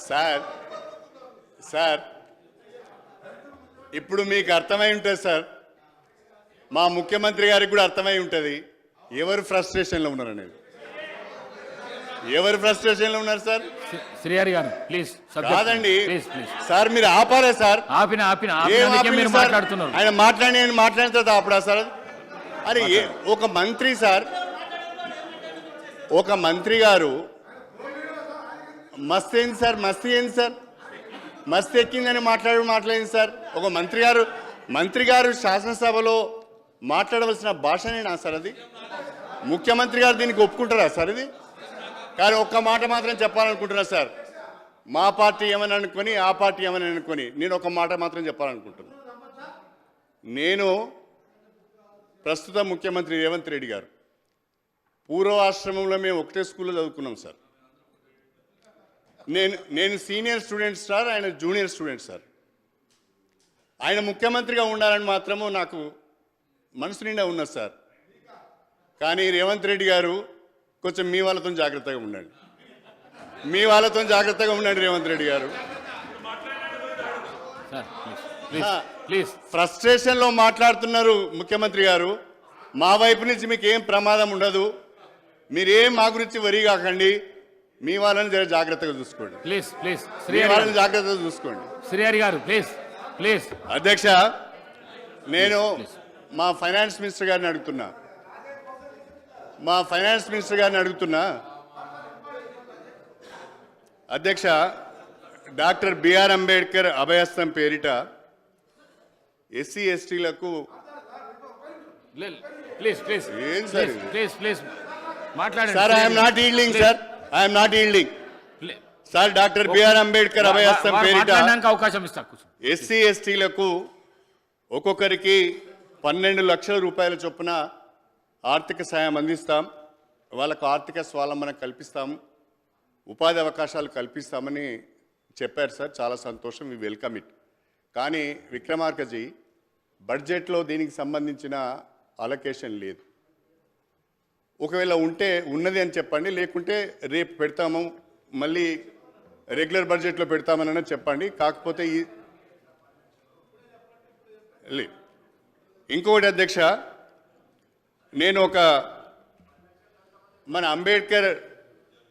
Sir sir ఇప్పుడు మీకు అర్థమై ఉంటుంది సార్, మా ముఖ్యమంత్రి గారికి కూడా అర్థమై ఉంటుంది ఎవరు ఫ్రస్ట్రేషన్లో ఉన్నారు అనేది. ఎవరు ఫ్రస్ట్రేషన్లో ఉన్నారు సార్? శ్రీహరి గారు ప్లీజ్. కాదండి ప్లీజ్ ప్లీజ్ సార్, మీరు ఆపాలే సార్. ఆపిన ఆపిన ఏం ఆపినందుకే ఆపిన మీరు సార్? మాట్లాడుతున్నారు. ఆయన మాట్లాడిన తర్వాత ఆపడా సార్? అరే ఒక మంత్రి సార్, ఒక మంత్రి గారు మస్తు ఏంది సార్, మస్తు ఏంది సార్, మస్తు ఎక్కిందని మాట్లాడింది సార్. ఒక మంత్రి గారు శాసనసభలో మాట్లాడవలసిన భాషనేనా సార్ అది? ముఖ్యమంత్రి గారు దీనికి ఒప్పుకుంటారా సార్ ఇది? కానీ ఒక్క మాట మాత్రం చెప్పాలనుకుంటున్నా సార్, మా పార్టీ ఏమని అనుకొని ఆ పార్టీ ఏమని అనుకొని నేను ఒక మాట మాత్రం చెప్పాలనుకుంటున్నా. నేను ప్రస్తుత ముఖ్యమంత్రి రేవంత్ రెడ్డి గారు పూర్వాశ్రమంలో మేము ఒకటే స్కూల్లో చదువుకున్నాం సార్. నేను సీనియర్ స్టూడెంట్ సార్, ఆయన జూనియర్ స్టూడెంట్ సార్. ఆయన ముఖ్యమంత్రిగా ఉండాలని మాత్రము నాకు మనసు నిండా ఉన్నది సార్. కానీ రేవంత్ రెడ్డి గారు కొంచెం మీ వాళ్ళతో జాగ్రత్తగా ఉండండి, మీ వాళ్ళతో జాగ్రత్తగా ఉండండి రేవంత్ రెడ్డి గారు. ఫ్రస్ట్రేషన్లో మాట్లాడుతున్నారు ముఖ్యమంత్రి గారు. మా వైపు నుంచి మీకు ఏం ప్రమాదం ఉండదు, మీరేం మా గురించి వరి కాకండి, మీ వాళ్ళని జర జాగ్రత్తగా చూసుకోండి. ప్లీజ్ ప్లీజ్ వాళ్ళని జాగ్రత్తగా చూసుకోండి. శ్రీహరి గారు ప్లీజ్ ప్లీజ్. అధ్యక్ష, నేను మా ఫైనాన్స్ మినిస్టర్ గారిని అడుగుతున్నా, అధ్యక్ష, డాక్టర్ బిఆర్ అంబేద్కర్ అభయస్థం పేరిట ఎస్సీ ఎస్టీలకు ఏం సార్ మాట్లాడండి sir. I'm not yielding sir, I'm not yielding sir. Doctor B R Ambedkar అభయస్థం పేరిట అవకాశం ఇస్తా. ఎస్సీ ఎస్టీలకు ఒక్కొక్కరికి 12 లక్షల రూపాయల చొప్పున ఆర్థిక సాయం అందిస్తాం, వాళ్ళకు ఆర్థిక స్వావలంబన కల్పిస్తాము, ఉపాధి అవకాశాలు కల్పిస్తామని చెప్పారు సార్. చాలా సంతోషం, వి వెల్కమ్ ఇట్. కానీ విక్రమార్కజీ, బడ్జెట్లో దీనికి సంబంధించిన అలొకేషన్ లేదు. ఒకవేళ ఉంటే ఉన్నది అని చెప్పండి, లేకుంటే రేపు పెడతాము, మళ్ళీ రెగ్యులర్ బడ్జెట్లో పెడతామని చెప్పండి. కాకపోతే ఇంకొకటి అధ్యక్ష, నేను మన అంబేద్కర్